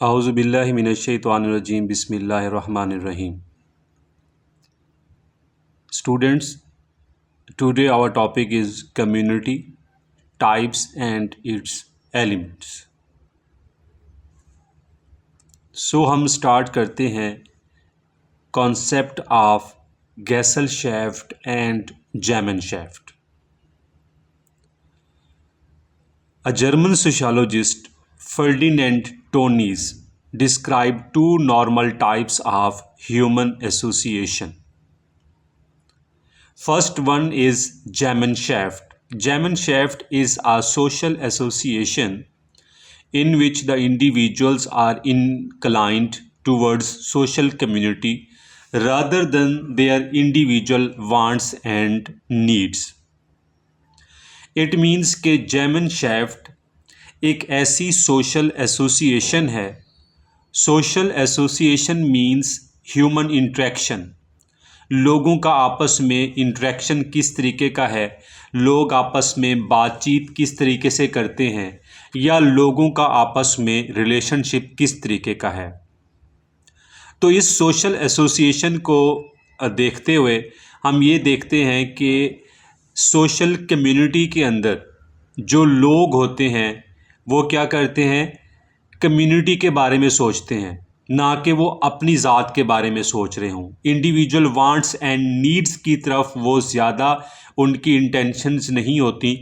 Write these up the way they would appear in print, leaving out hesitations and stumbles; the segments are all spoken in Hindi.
Auzubillahi minash-shaytanir-rajim. Bismillahir-rahmanir-rahim. Students, today our topic is community, types and its elements. So हम स्टार्ट करते हैं concept of Gesellschaft and Gemeinschaft. A German sociologist, Ferdinand Tönnies, described two normal types of human association. First one is Gemeinschaft. Gemeinschaft is a social association in which the individuals are inclined towards social community rather than their individual wants and needs. It means के जेमनशैफ्ट एक ऐसी सोशल एसोसिएशन है. Social association means human interaction. लोगों का आपस में इंट्रैक्शन किस तरीके का है, लोग आपस में बातचीत किस तरीके से करते हैं, या लोगों का आपस में रिलेशनशिप किस तरीके का है. तो इस सोशल एसोसिएशन को देखते हुए हम ये देखते हैं कि सोशल कम्युनिटी के अंदर जो लोग होते हैं वो क्या करते हैं, कम्युनिटी के बारे में सोचते हैं, ना कि वो अपनी ज़ात के बारे में सोच रहे हों. इंडिविजुअल वांट्स एंड नीड्स की तरफ वो ज़्यादा उनकी इंटेंशंस नहीं होती,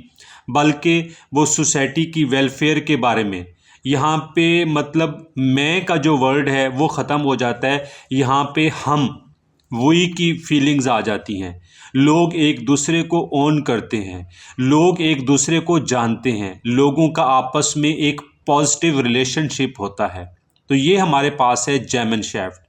बल्कि वो सोसाइटी की वेलफेयर के बारे में. यहाँ पे मतलब मैं का जो वर्ड है वो ख़त्म हो जाता है, यहाँ पे हम वही की फीलिंग्स आ जाती हैं. लोग एक दूसरे को ओन करते हैं, लोग एक दूसरे को जानते हैं, लोगों का आपस में एक पॉजिटिव रिलेशनशिप होता है. तो ये हमारे पास है जेमनशैफ्ट.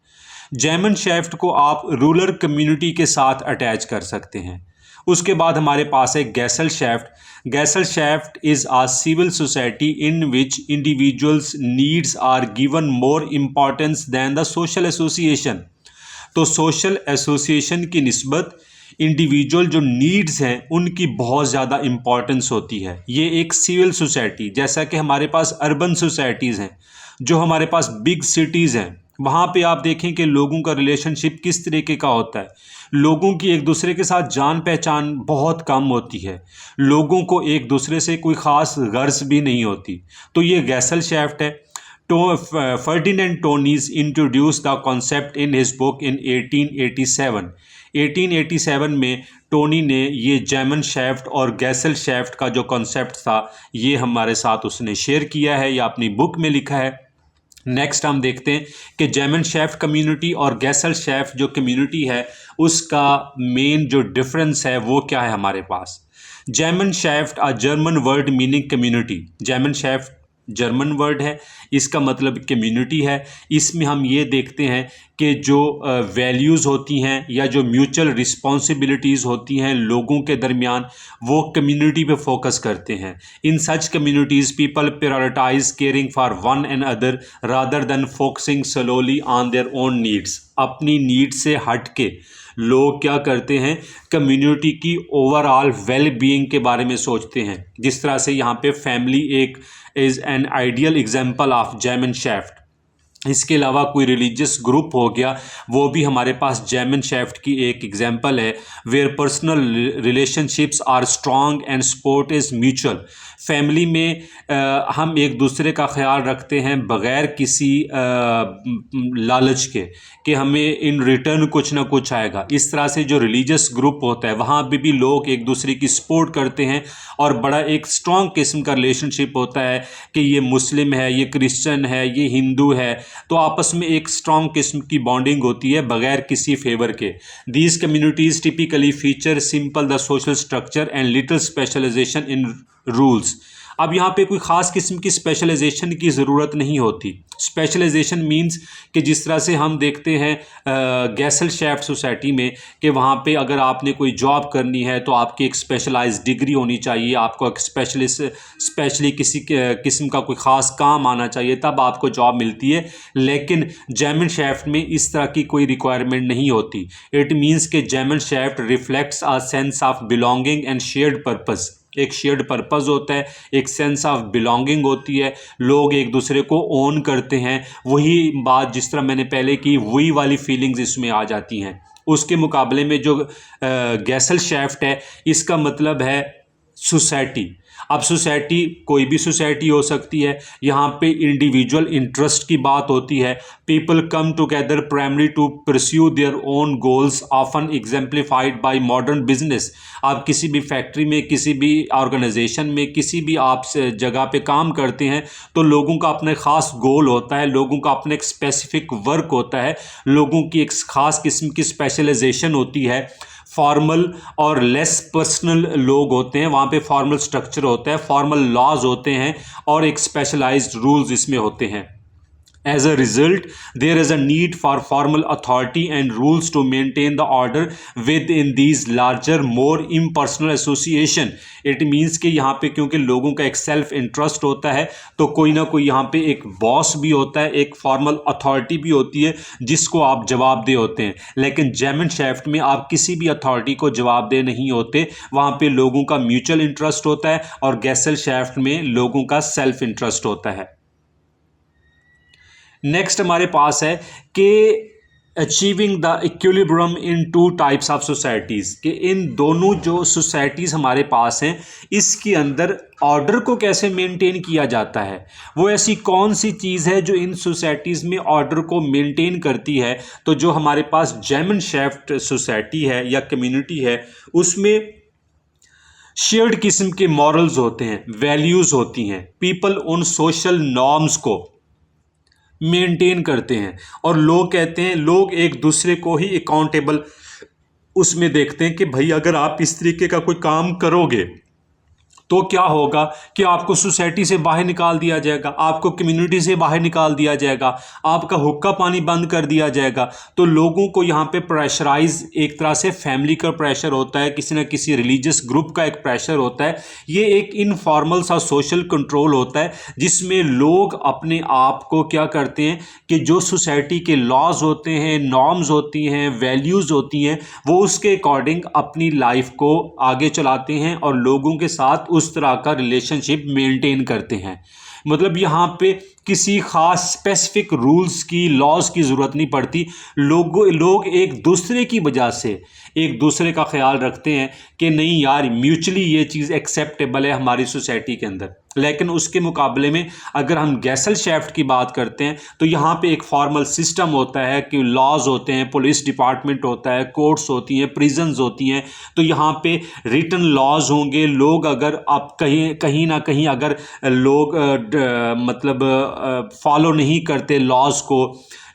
जेमनशैफ्ट को आप रूरल कम्युनिटी के साथ अटैच कर सकते हैं. उसके बाद हमारे पास है Gesellschaft. Gesellschaft is a civil society in which individuals needs are given more importance than the social association. तो सोशल एसोसिएशन की निस्बत इंडिविजुअल जो नीड्स हैं उनकी बहुत ज़्यादा इम्पॉर्टेंस होती है. ये एक सिविल सोसाइटी, जैसा कि हमारे पास अर्बन सोसाइटीज़ हैं, जो हमारे पास बिग सिटीज़ हैं, वहाँ पे आप देखें कि लोगों का रिलेशनशिप किस तरीके का होता है. लोगों की एक दूसरे के साथ जान पहचान बहुत कम होती है, लोगों को एक दूसरे से कोई ख़ास गर्ज भी नहीं होती. तो ये गैसलशैफ्ट है. Ferdinand Tönnies introduced the concept in his book in 1887. 1887 में टोनी ने ये जेमनशैफ्ट और गैसलशैफ्ट का जो कॉन्सेप्ट था ये हमारे साथ उसने शेयर किया है या अपनी बुक में लिखा है. नेक्स्ट हम देखते हैं कि जेमनशैफ्ट कम्युनिटी और गैसलशैफ्ट जो कम्युनिटी है उसका मेन जो डिफरेंस है वो क्या है हमारे पास. Gemeinschaft a German word meaning community. Gemeinschaft German word है, इसका मतलब कम्युनिटी है. इसमें हम ये देखते हैं कि जो वैल्यूज़ होती हैं या जो म्यूचुअल रिस्पॉन्सिबिलिटीज़ होती हैं लोगों के दरमियान, वो कम्युनिटी पे फोकस करते हैं. In such communities people prioritize caring for one and other rather than focusing solely on their own needs. अपनी नीड से हट के लोग क्या करते हैं, कम्युनिटी की ओवरऑल वेल बीइंग के बारे में सोचते हैं. जिस तरह से यहाँ पे फैमिली एक is an ideal example of Gemeinschaft. इसके अलावा कोई रिलीजियस ग्रुप हो गया, वो भी हमारे पास जेमनशैफ्ट की एक एग्जाम्पल है. Where personal relationships are strong and support is mutual. Family में हम एक दूसरे का ख्याल रखते हैं बग़ैर किसी लालच के कि हमें इन रिटर्न कुछ ना कुछ आएगा. इस तरह से जो रिलीजियस ग्रुप होता है वहाँ पे भी लोग एक दूसरे की सपोर्ट करते हैं और बड़ा एक स्ट्रॉन्ग किस्म का रिलेशनशिप होता है कि ये मुस्लिम है, ये क्रिश्चियन है, ये हिंदू है, तो आपस में एक स्ट्रॉन्ग किस्म की बॉन्डिंग होती है बग़ैर किसी फेवर के. These communities typically feature simple the social structure and little specialisation in rules. अब यहाँ पे कोई ख़ास किस्म की स्पेशलाइजेशन की ज़रूरत नहीं होती. स्पेशलाइजेशन मींस कि जिस तरह से हम देखते हैं गैसलशैफ्ट सोसाइटी में कि वहाँ पे अगर आपने कोई जॉब करनी है तो आपकी एक स्पेशलाइज्ड डिग्री होनी चाहिए, आपको एक स्पेशली किसी किस्म का कोई ख़ास काम आना चाहिए, तब आपको जॉब मिलती है. लेकिन जेमनशैफ्ट में इस तरह की कोई रिक्वायरमेंट नहीं होती. इट मीन्स कि Gemeinschaft reflects a sense of belonging and shared purpose. एक शेयर्ड पर्पस होता है, एक सेंस ऑफ बिलोंगिंग होती है, लोग एक दूसरे को ओन करते हैं। वही बात जिस तरह मैंने पहले की, वही वाली फीलिंग्स इसमें आ जाती हैं। उसके मुकाबले में जो गैसल-शैफ्ट है, इसका मतलब है सोसाइटी। अब सोसाइटी कोई भी सोसाइटी हो सकती है, यहाँ पे इंडिविजुअल इंटरेस्ट की बात होती है। People come together primary to pursue their own goals, often exemplified by modern business. आप किसी भी फैक्ट्री में, किसी भी ऑर्गेनाइजेशन में, किसी भी आप जगह पे काम करते हैं तो लोगों का अपना ख़ास गोल होता है, लोगों का अपना एक स्पेसिफिक वर्क होता है, लोगों की एक ख़ास किस्म की स्पेशलाइजेशन होती है। फॉर्मल और लेस पर्सनल लोग होते हैं, वहाँ पे फॉर्मल स्ट्रक्चर होता है, फॉर्मल लॉज होते हैं और एक स्पेशलाइज्ड रूल्स इसमें होते हैं। As a result, there is a need for formal authority and rules to maintain the order within these larger, more impersonal association. It means कि यहाँ पे क्योंकि लोगों का एक सेल्फ इंटरेस्ट होता है तो कोई ना कोई यहाँ पे एक बॉस भी होता है, एक फॉर्मल अथॉरिटी भी होती है जिसको आप जवाबदेह होते हैं। लेकिन जेमन शेफ्ट में आप किसी भी अथॉरिटी को जवाबदेह नहीं होते, वहाँ पे लोगों का म्यूचुअल इंटरेस्ट होता है और गैसल शेफ्ट में लोगों का सेल्फ इंटरेस्ट होता है। नेक्स्ट हमारे पास है कि achieving the equilibrium in two types of societies, कि इन दोनों जो सोसाइटीज़ हमारे पास हैं इसके अंदर ऑर्डर को कैसे मेंटेन किया जाता है। वो ऐसी कौन सी चीज़ है जो इन सोसाइटीज़ में ऑर्डर को मेंटेन करती है। तो जो हमारे पास जेमन शेफ्ट सोसाइटी है या कम्युनिटी है, उसमें शेयर्ड किस्म के मॉरल्स होते हैं, वैल्यूज़ होती हैं। पीपल उन सोशल नॉर्म्स को मेंटेन करते हैं और लोग कहते हैं, लोग एक दूसरे को ही अकाउंटेबल उसमें देखते हैं कि भाई अगर आप इस तरीके का कोई काम करोगे तो क्या होगा कि आपको सोसाइटी से बाहर निकाल दिया जाएगा, आपको कम्युनिटी से बाहर निकाल दिया जाएगा, आपका हुक्का पानी बंद कर दिया जाएगा। तो लोगों को यहाँ पे प्रेशराइज, एक तरह से फैमिली का प्रेशर होता है, किसी न किसी रिलीजियस ग्रुप का एक प्रेशर होता है। ये एक इनफॉर्मल सा सोशल कंट्रोल होता है जिसमें लोग अपने आप को क्या करते हैं कि जो सोसाइटी के लॉज होते हैं, नॉर्म्स होती हैं, वैल्यूज़ होती हैं, वो उसके अकॉर्डिंग अपनी लाइफ को आगे चलाते हैं और लोगों के साथ उस तरह का रिलेशनशिप मेंटेन करते हैं। मतलब यहाँ पे किसी ख़ास स्पेसिफिक रूल्स की, लॉज की ज़रूरत नहीं पड़ती। लोग एक दूसरे की वजह से एक दूसरे का ख्याल रखते हैं कि नहीं यार, म्यूचुअली ये चीज़ एक्सेप्टेबल है हमारी सोसाइटी के अंदर। लेकिन उसके मुकाबले में अगर हम गैसल शेफ्ट की बात करते हैं तो यहाँ पे एक फॉर्मल सिस्टम होता है कि लॉज होते हैं, पुलिस डिपार्टमेंट होता है, कोर्ट्स होती हैं, प्रिजन्स होती हैं। तो यहाँ पे रिटन लॉज होंगे। लोग अगर आप कहीं ना कहीं अगर लोग मतलब फॉलो नहीं करते लॉज को,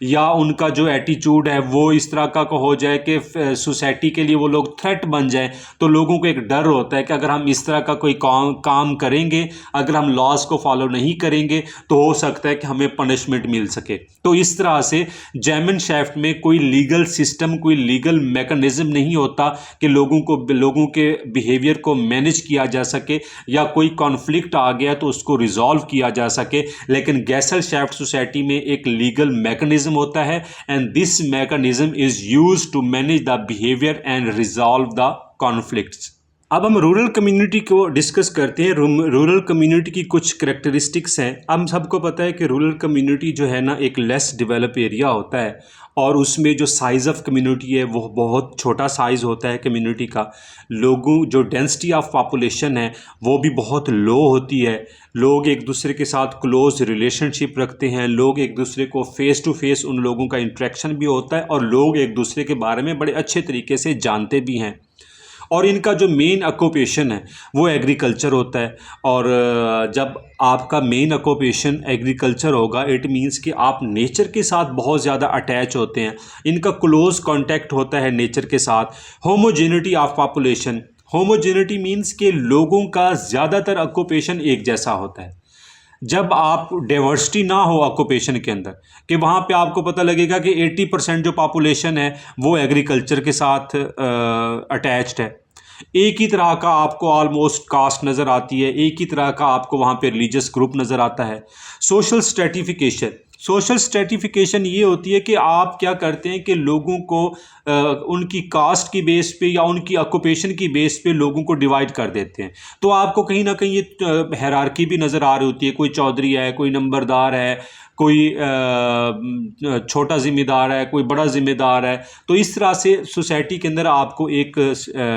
या उनका जो एटीट्यूड है वो इस तरह का हो जाए कि सोसाइटी के लिए वो लोग थ्रेट बन जाएं, तो लोगों को एक डर होता है कि अगर हम इस तरह का कोई काम करेंगे, अगर हम लॉज को फॉलो नहीं करेंगे तो हो सकता है कि हमें पनिशमेंट मिल सके। तो इस तरह से जेमन शेफ्ट में कोई लीगल सिस्टम, कोई लीगल मैकेनिज्म नहीं होता कि लोगों के बिहेवियर को मैनेज किया जा सके, या कोई कॉन्फ्लिक्ट आ गया तो उसको रिजॉल्व किया जा सके। लेकिन गैसल शेफ्ट सोसाइटी में एक लीगल मैकेनिज्म होता है and this mechanism is used to manage the behaviour and resolve the conflicts. अब हम रूरल कम्युनिटी को डिस्कस करते हैं। रूरल कम्युनिटी की कुछ करेक्टरिस्टिक्स हैं। हम सबको पता है कि रूरल कम्युनिटी जो है ना, एक लेस डेवलप एरिया होता है और उसमें जो साइज़ ऑफ कम्युनिटी है वो बहुत छोटा साइज़ होता है कम्युनिटी का। लोगों जो डेंसिटी ऑफ पॉपुलेशन है वो भी बहुत लो होती है। लोग एक दूसरे के साथ क्लोज रिलेशनशिप रखते हैं, लोग एक दूसरे को फेस टू फेस उन लोगों का इंटरेक्शन भी होता है और लोग एक दूसरे के बारे में बड़े अच्छे तरीके से जानते भी हैं। और इनका जो मेन ऑक्यूपेशन है वो एग्रीकल्चर होता है। और जब आपका मेन ऑक्यूपेशन एग्रीकल्चर होगा, इट मींस कि आप नेचर के साथ बहुत ज़्यादा अटैच होते हैं, इनका क्लोज कांटेक्ट होता है नेचर के साथ। Homogeneity of population, homogeneity means कि लोगों का ज़्यादातर ऑक्यूपेशन एक जैसा होता है। जब आप डाइवर्सिटी ना हो ऑक्यूपेशन के अंदर, कि वहाँ पे आपको पता लगेगा कि 80% जो पॉपुलेशन है वो एग्रीकल्चर के साथ अटैच्ड है। एक ही तरह का आपको ऑलमोस्ट कास्ट नज़र आती है, एक ही तरह का आपको वहाँ पे रिलीजियस ग्रुप नज़र आता है। सोशल स्ट्रेटिफिकेशन, सोशल स्ट्रेटिफिकेशन ये होती है कि आप क्या करते हैं कि लोगों को उनकी कास्ट की बेस पे या उनकी ऑक्यूपेशन की बेस पे लोगों को डिवाइड कर देते हैं। तो आपको कहीं ना कहीं ये हायरार्की भी नज़र आ रही होती है, कोई चौधरी है, कोई नंबरदार है, कोई छोटा ज़िम्मेदार है, कोई बड़ा ज़िम्मेदार है। तो इस तरह से सोसाइटी के अंदर आपको एक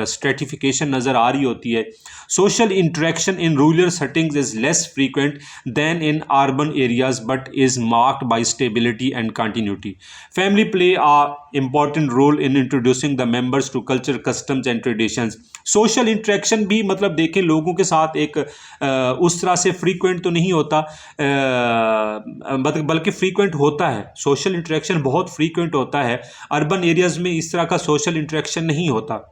स्ट्रेटिफिकेशन नज़र आ रही होती है। Social interaction in rural settings is less frequent than in urban areas but is marked by stability and continuity. Family play a important role in introducing the members to culture, customs and traditions। Social interaction भी मतलब देखें लोगों के साथ एक उस तरह से फ्रीक्वेंट तो नहीं होता, बल्कि फ्रीक्वेंट होता है। सोशल इंटरेक्शन बहुत फ्रीक्वेंट होता है। अर्बन एरियाज़ में इस तरह का सोशल इंटरेक्शन नहीं होता।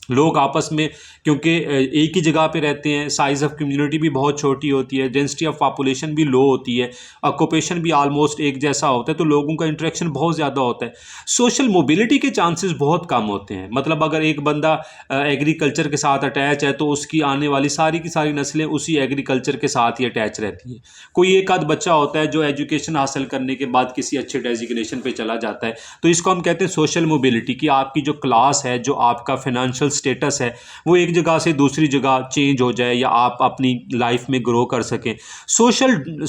लोग आपस में क्योंकि एक ही जगह पे रहते हैं, साइज़ ऑफ कम्युनिटी भी बहुत छोटी होती है, डेंसिटी ऑफ पॉपुलेशन भी लो होती है, ऑक्यूपेशन भी आलमोस्ट एक जैसा होता है, तो लोगों का इंटरेक्शन बहुत ज़्यादा होता है। सोशल मोबिलिटी के चांसेस बहुत कम होते हैं। मतलब अगर एक बंदा एग्रीकल्चर के साथ अटैच है तो उसकी आने वाली सारी की सारी नस्लें उसी एग्रीकल्चर के साथ ही अटैच रहती हैं। कोई एक आध बच्चा होता है जो एजुकेशन हासिल करने के बाद किसी अच्छे डेजिग्नेशन पे चला जाता है, तो इसको हम कहते हैं सोशल मोबिलिटी, कि आपकी जो क्लास है, जो आपका फाइनेंशियल स्टेटस है, वो एक जगह से दूसरी जगह चेंज हो जाए या आप अपनी लाइफ में ग्रो कर सकें। सोशल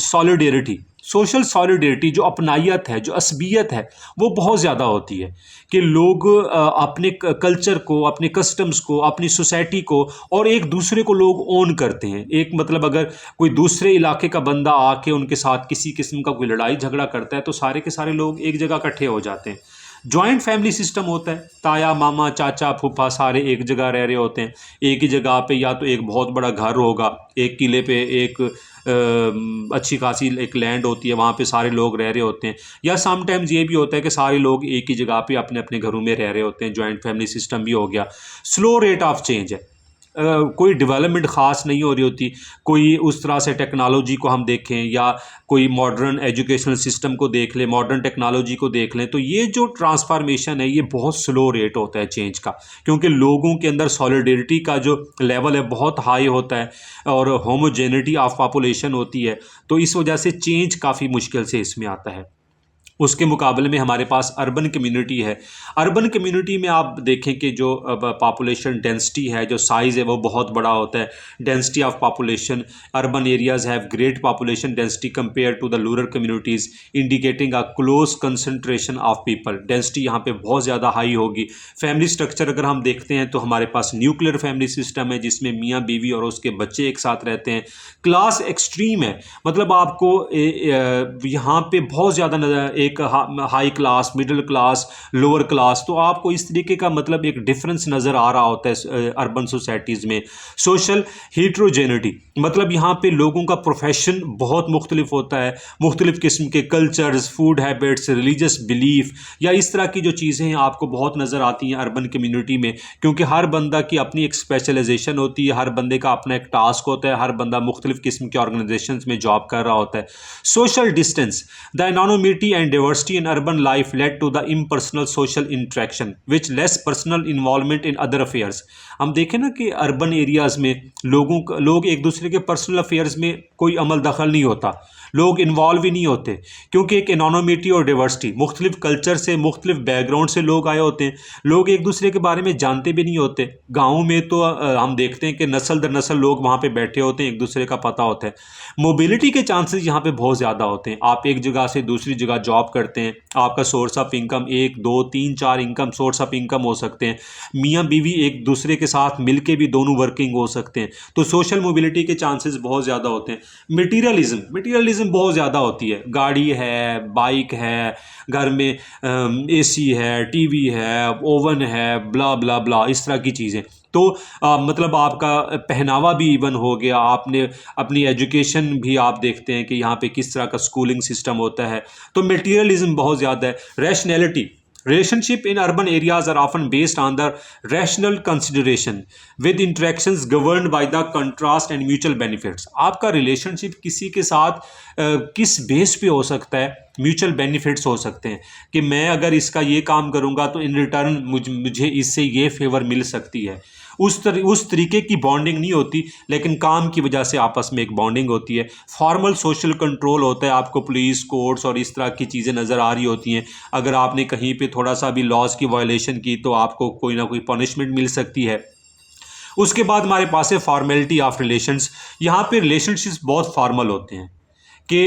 सॉलिडेरिटी जो अपनायत है, जो असबियत है, वो बहुत ज़्यादा होती है कि लोग अपने कल्चर को, अपने कस्टम्स को, अपनी सोसाइटी को और एक दूसरे को लोग ओन करते हैं। एक मतलब अगर कोई दूसरे इलाके का बंदा आके उनके साथ किसी किस्म का कोई लड़ाई झगड़ा करता है तो सारे के सारे लोग एक जगह इकट्ठे हो जाते हैं। जॉइंट फैमिली सिस्टम होता है, ताया मामा चाचा फूफा सारे एक जगह रह रहे होते हैं। एक ही जगह पे या तो एक बहुत बड़ा घर होगा, एक किले पे एक अच्छी खासी एक लैंड होती है, वहाँ पे सारे लोग रह रहे होते हैं। या समटाइम्स ये भी होता है कि सारे लोग एक ही जगह पे अपने अपने घरों में रह रहे होते हैं। जॉइंट फैमिली सिस्टम भी हो गया। स्लो रेट ऑफ चेंज है, कोई डेवलपमेंट ख़ास नहीं हो रही होती। कोई उस तरह से टेक्नोलॉजी को हम देखें या कोई मॉडर्न एजुकेशनल सिस्टम को देख लें, मॉडर्न टेक्नोलॉजी को देख लें, तो ये जो ट्रांसफॉर्मेशन है ये बहुत स्लो रेट होता है चेंज का, क्योंकि लोगों के अंदर सॉलिडेरिटी का जो लेवल है बहुत हाई होता है और होमोजेनिटी ऑफ पॉपुलेशन होती है। तो इस वजह से चेंज काफ़ी मुश्किल से इसमें आता है। उसके मुकाबले में हमारे पास अर्बन कम्युनिटी है। अर्बन कम्युनिटी में आप देखें कि जो पॉपुलेशन डेंसिटी है, जो साइज़ है, वो बहुत बड़ा होता है। Density of population, urban areas have great population density compare to the rural communities, indicating a close concentration of people. Density यहाँ पे बहुत ज़्यादा हाई होगी। फैमिली स्ट्रक्चर अगर हम देखते हैं तो हमारे पास न्यूक्लियर फैमिली सिस्टम है, जिसमें मियाँ बीवी और उसके बच्चे एक साथ रहते हैं। क्लास एक्सट्रीम है, मतलब आपको यहाँ पे बहुत ज़्यादा एक high class, middle class, lower class, तो आपको इस तरीके का मतलब एक डिफरेंस नज़र आ रहा होता है अर्बन सोसाइटीज़ में। सोशल हीट्रोजेनिटी, मतलब यहाँ पे लोगों का प्रोफेशन बहुत मुख्तलिफ होता है, मुख्तलिफ किस्म के cultures, food habits, religious belief या इस तरह की जो चीज़ें हैं आपको बहुत नज़र आती हैं अर्बन कम्युनिटी में, क्योंकि हर बंदा की अपनी एक स्पेशलाइजेशन होती है, हर बंदे का अपना एक टास्क होता है, हर बंदा मुख्तलिफ किस्म के ऑर्गेनाइजेशंस में जॉब कर रहा होता है। Social distance, the anonymity and diversity in urban life led to the impersonal social interaction which less personal involvement in other affairs। हम देखें ना कि अर्बन एरियाज़ में लोग एक दूसरे के पर्सनल अफेयर्स में कोई अमल दखल नहीं होता, लोग इन्वॉल्व ही नहीं होते, क्योंकि एक एनोनिमिटी और डाइवर्सिटी, मुख्तलिफ कल्चर से, मुख्तलिफ बैकग्राउंड से लोग आए होते हैं। लोग एक दूसरे के बारे में जानते भी नहीं होते। गाँव में तो हम देखते हैं कि नस्ल दर नस्ल लोग वहाँ पे बैठे होते हैं, एक दूसरे का पता होता है। मोबिलिटी के चांसेस यहाँ पे बहुत ज़्यादा होते हैं। आप एक जगह से दूसरी जगह जॉब करते हैं, आपका source of income 1 2 3 4 income source of income हो सकते हैं। मियाँ बीवी एक दूसरे के साथ मिल के भी दोनों वर्किंग हो सकते हैं, तो सोशल मोबिलिटी के चांसेस बहुत ज़्यादा होते हैं। मटीरियलिज्म बहुत ज़्यादा होती है। गाड़ी है, बाइक है, घर में एसी है, टीवी है, ओवन है, ब्ला ब्ला ब्ला, इस तरह की चीज़ें। तो मतलब आपका पहनावा भी इवन हो गया, आपने अपनी एजुकेशन भी आप देखते हैं कि यहाँ पे किस तरह का स्कूलिंग सिस्टम होता है। तो मटेरियलिज्म बहुत ज़्यादा है। Rationality, relationship in urban areas are often based on the rational consideration with interactions governed by the contrast and mutual benefits। आपका रिलेशनशिप किसी के साथ किस बेस पे हो सकता है? म्यूचुअल बेनिफिट्स हो सकते हैं कि मैं अगर इसका ये काम करूँगा तो इन रिटर्न मुझे इससे ये फेवर मिल सकती है। उस तरीके की बॉन्डिंग नहीं होती, लेकिन काम की वजह से आपस में एक बॉन्डिंग होती है। फॉर्मल सोशल कंट्रोल होता है, आपको पुलिस कोर्ट्स और इस तरह की चीज़ें नज़र आ रही होती हैं। अगर आपने कहीं पे थोड़ा सा भी लॉज की वायलेशन की तो आपको कोई ना कोई पनिशमेंट मिल सकती है। उसके बाद हमारे पास है फॉर्मेलिटी ऑफ रिलेशंस। यहाँ पे रिलेशनशिप्स बहुत फॉर्मल होते हैं कि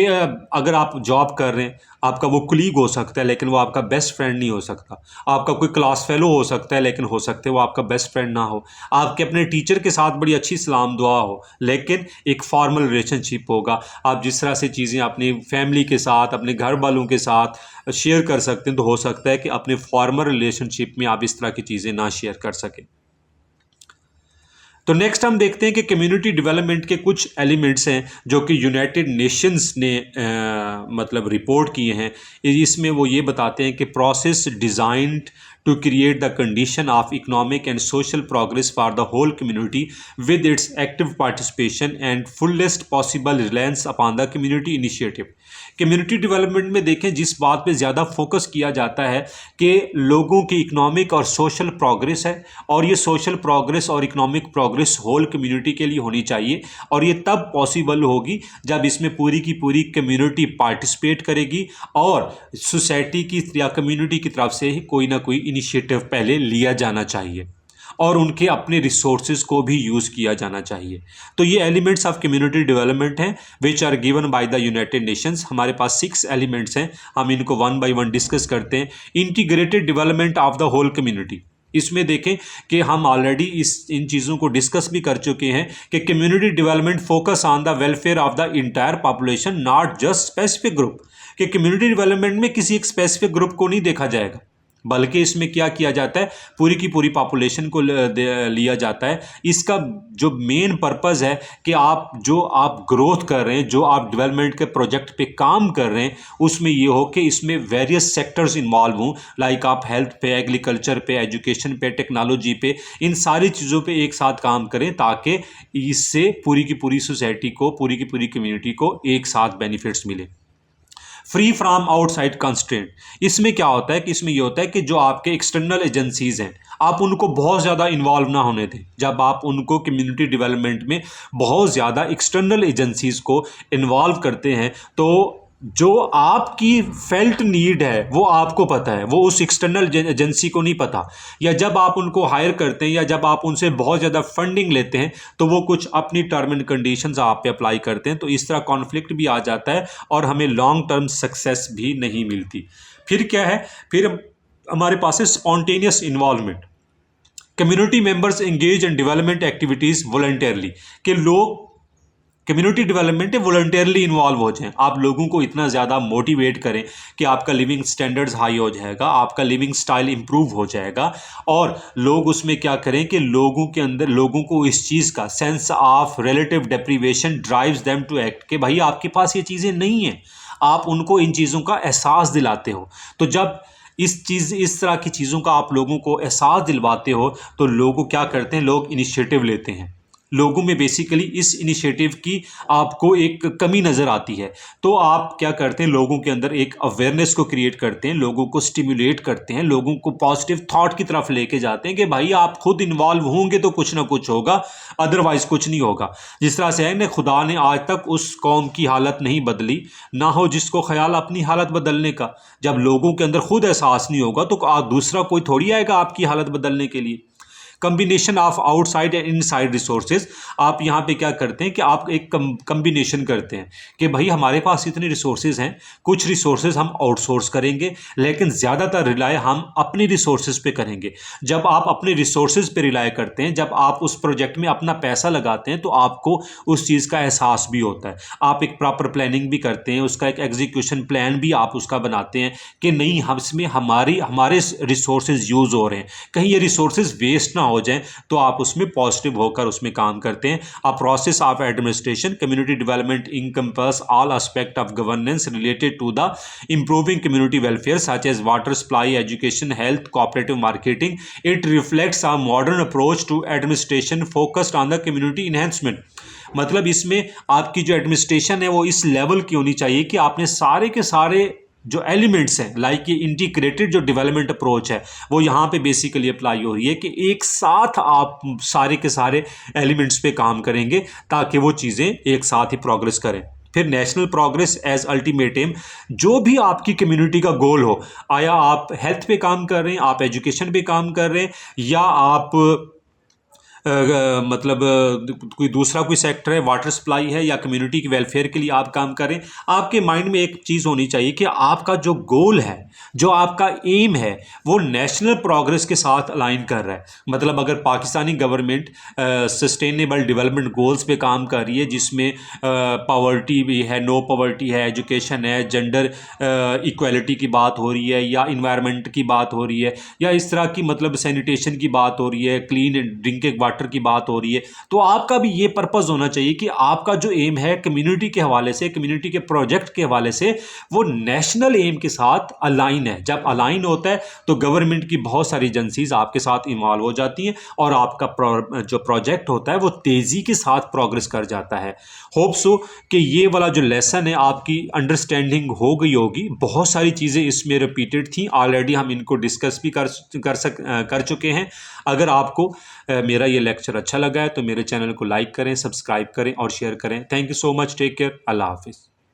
अगर आप जॉब कर रहे हैं, आपका वो कुलीग हो सकता है लेकिन वो आपका बेस्ट फ्रेंड नहीं हो सकता। आपका कोई क्लास फेलो हो सकता है लेकिन हो सकता है वो आपका बेस्ट फ्रेंड ना हो। आपके अपने टीचर के साथ बड़ी अच्छी सलाम दुआ हो लेकिन एक फॉर्मल रिलेशनशिप होगा। आप जिस तरह से चीज़ें अपनी फैमिली के साथ, अपने घर वालों के साथ शेयर कर सकते हैं, तो हो सकता है कि अपने फॉर्मल रिलेशनशिप में आप इस तरह की चीज़ें ना शेयर कर सकें। तो नेक्स्ट हम देखते हैं कि कम्युनिटी डेवलपमेंट के कुछ एलिमेंट्स हैं जो कि यूनाइटेड नेशंस ने मतलब रिपोर्ट किए हैं। इसमें वो ये बताते हैं कि process designed to create the condition of economic and social progress for the whole community with its active participation and fullest possible reliance upon the community initiative। Community development में देखें जिस बात पे ज़्यादा फोकस किया जाता है कि लोगों की इकोनॉमिक और सोशल प्रोग्रेस है, और ये सोशल प्रोग्रेस और इकोनॉमिक प्रोग्रेस होल कम्युनिटी के लिए होनी चाहिए, और ये तब पॉसिबल होगी जब इसमें पूरी की पूरी कम्युनिटी पार्टिसिपेट करेगी और सोसाइटी की या कम्युनिटी की तरफ से कोई ना कोई इनिशिएटिव पहले लिया जाना चाहिए और उनके अपने रिसोर्सेज को भी यूज़ किया जाना चाहिए। तो ये एलिमेंट्स ऑफ कम्युनिटी डेवलपमेंट हैं which are given by the United Nations. हमारे पास 6 एलिमेंट्स हैं, हम इनको वन बाय वन डिस्कस करते हैं। Integrated development of the whole community, इसमें देखें कि हम ऑलरेडी इन चीज़ों को डिस्कस भी कर चुके हैं कि community development focus on the welfare of the entire population not just specific group. कि कम्युनिटी डेवलपमेंट में किसी एक स्पेसिफिक ग्रुप को नहीं देखा जाएगा, बल्कि इसमें क्या किया जाता है, पूरी की पूरी पॉपुलेशन को लिया जाता है। इसका जो मेन पर्पस है कि आप ग्रोथ कर रहे हैं, जो आप डेवलपमेंट के प्रोजेक्ट पे काम कर रहे हैं, उसमें ये हो कि इसमें वेरियस सेक्टर्स इन्वॉल्व हों, लाइक आप हेल्थ पे, एग्रीकल्चर पे, एजुकेशन पे, टेक्नोलॉजी पे, इन सारी चीज़ों पे एक साथ काम करें ताकि इससे पूरी की पूरी सोसाइटी को, पूरी की पूरी कम्युनिटी को एक साथ बेनिफिट्स मिले। फ्री फ्रॉम आउटसाइड कंस्ट्रेंट, इसमें क्या होता है कि इसमें ये होता है कि जो आपके एक्सटर्नल एजेंसीज हैं आप उनको बहुत ज़्यादा इन्वॉल्व ना होने दें। जब आप उनको कम्युनिटी डेवलपमेंट में बहुत ज़्यादा एक्सटर्नल एजेंसीज को इन्वॉल्व करते हैं तो जो आपकी फेल्ट नीड है वो आपको पता है, वो उस एक्सटर्नल एजेंसी को नहीं पता। या जब आप उनको हायर करते हैं या जब आप उनसे बहुत ज़्यादा फंडिंग लेते हैं तो वो कुछ अपनी टर्म एंड कंडीशंस आप पे अप्लाई करते हैं, तो इस तरह कॉन्फ्लिक्ट भी आ जाता है और हमें लॉन्ग टर्म सक्सेस भी नहीं मिलती। फिर क्या है, फिर हमारे पास है spontaneous involvement. Community members engage in development activities voluntarily, कि लोग कम्युनिटी डेवलपमेंट है वॉलंटियरली इन्वॉल्व हो जाएं। आप लोगों को इतना ज़्यादा मोटिवेट करें कि आपका लिविंग स्टैंडर्ड्स हाई हो जाएगा, आपका लिविंग स्टाइल इम्प्रूव हो जाएगा, और लोग उसमें क्या करें कि लोगों के अंदर, लोगों को इस चीज़ का sense of relative deprivation drives them to act, कि भाई आपके पास ये चीज़ें नहीं हैं, आप उनको इन चीज़ों का एहसास दिलाते हो। तो जब इस तरह की चीज़ों का आप लोगों को एहसास दिलवाते हो तो लोग क्या करते हैं, लोग इनिशिएटिव लेते हैं। लोगों में बेसिकली इस इनिशिएटिव की आपको एक कमी नज़र आती है, तो आप क्या करते हैं, लोगों के अंदर एक अवेयरनेस को क्रिएट करते हैं, लोगों को स्टिमुलेट करते हैं, लोगों को पॉजिटिव थॉट की तरफ लेके जाते हैं कि भाई आप खुद इन्वॉल्व होंगे तो कुछ ना कुछ होगा, अदरवाइज कुछ नहीं होगा। जिस तरह से है ना, खुदा ने आज तक उस कौम की हालत नहीं बदली, ना हो जिसको ख्याल अपनी हालत बदलने का। जब लोगों के अंदर खुद एहसास नहीं होगा तो दूसरा कोई थोड़ी आएगा आपकी हालत बदलने के लिए। Combination of outside and inside resources, आप यहाँ पे क्या करते हैं कि आप एक कम्बिनेशन करते हैं कि भाई हमारे पास इतने रिसोर्सेज हैं, कुछ रिसोर्सेज हम आउटसोर्स करेंगे लेकिन ज़्यादातर रिलाय हम अपनी रिसोर्सेज पे करेंगे। जब आप अपने रिसोर्सेज पे रिलाय करते हैं, जब आप उस प्रोजेक्ट में अपना पैसा लगाते हैं तो आपको उस चीज़ का एहसास भी होता है, आप एक प्रॉपर प्लानिंग भी करते हैं, उसका एक एग्जीक्यूशन प्लान भी आप उसका बनाते हैं कि नहीं, हम इसमें हमारे रिसोर्सेज यूज़ हो रहे हैं, कहीं ये रिसोर्सेज वेस्ट ना हो जाएं, तो आप उसमें पॉजिटिव होकर उसमें काम करते हैं। A process of administration, community development encompass all aspect of governance related to the improving community welfare such as water supply, education, health, cooperative marketing. It reflects a modern approach to administration focused on the community enhancement. मतलब इसमें आपकी जो एडमिनिस्ट्रेशन है वो इस लेवल की होनी चाहिए कि आपने सारे के सारे जो एलिमेंट्स हैं, लाइक ये इंटीग्रेटेड जो डेवलपमेंट अप्रोच है वो यहाँ पे बेसिकली अप्लाई हो रही है कि एक साथ आप सारे के सारे एलिमेंट्स पे काम करेंगे ताकि वो चीज़ें एक साथ ही प्रोग्रेस करें। फिर national progress as ultimate aim, जो भी आपकी कम्युनिटी का गोल हो, आया आप हेल्थ पे काम कर रहे हैं, आप एजुकेशन पे काम कर रहे हैं, या आप मतलब कोई दूसरा कोई सेक्टर है, वाटर सप्लाई है, या कम्युनिटी के वेलफेयर के लिए आप काम करें, आपके माइंड में एक चीज़ होनी चाहिए कि आपका जो गोल है, जो आपका एम है, वो नेशनल प्रोग्रेस के साथ अलाइन कर रहा है। मतलब अगर Pakistani government sustainable development goals पे काम कर रही है, जिसमें पावर्टी भी है, नो पावर्टी है, एजुकेशन है, जेंडर इक्वालिटी की बात हो रही है, या इन्वायरमेंट की बात हो रही है, या इस तरह की मतलब सैनिटेशन की बात हो रही है, क्लीन ड्रिंकिंग वाटर की बात हो रही है, तो आपका भी ये पर्पस होना चाहिए कि आपका जो एम है कम्युनिटी के हवाले से, कम्युनिटी के प्रोजेक्ट के हवाले से, वो नेशनल एम के साथ अलाइन है। जब अलाइन होता है तो गवर्नमेंट की बहुत सारी एजेंसीज आपके साथ इन्वॉल्व हो जाती हैं और आपका जो प्रोजेक्ट होता है वो तेज़ी के साथ प्रोग्रेस कर जाता है। होप सो कि ये वाला जो लेसन है आपकी अंडरस्टैंडिंग हो गई होगी। बहुत सारी चीज़ें इसमें रिपीटेड थी, ऑलरेडी हम इनको डिस्कस भी कर चुके हैं। अगर आपको मेरा ये लेक्चर अच्छा लगा है तो मेरे चैनल को लाइक करें, सब्सक्राइब करें और शेयर करें। Thank you so much, take care, अल्लाह हाफिज़।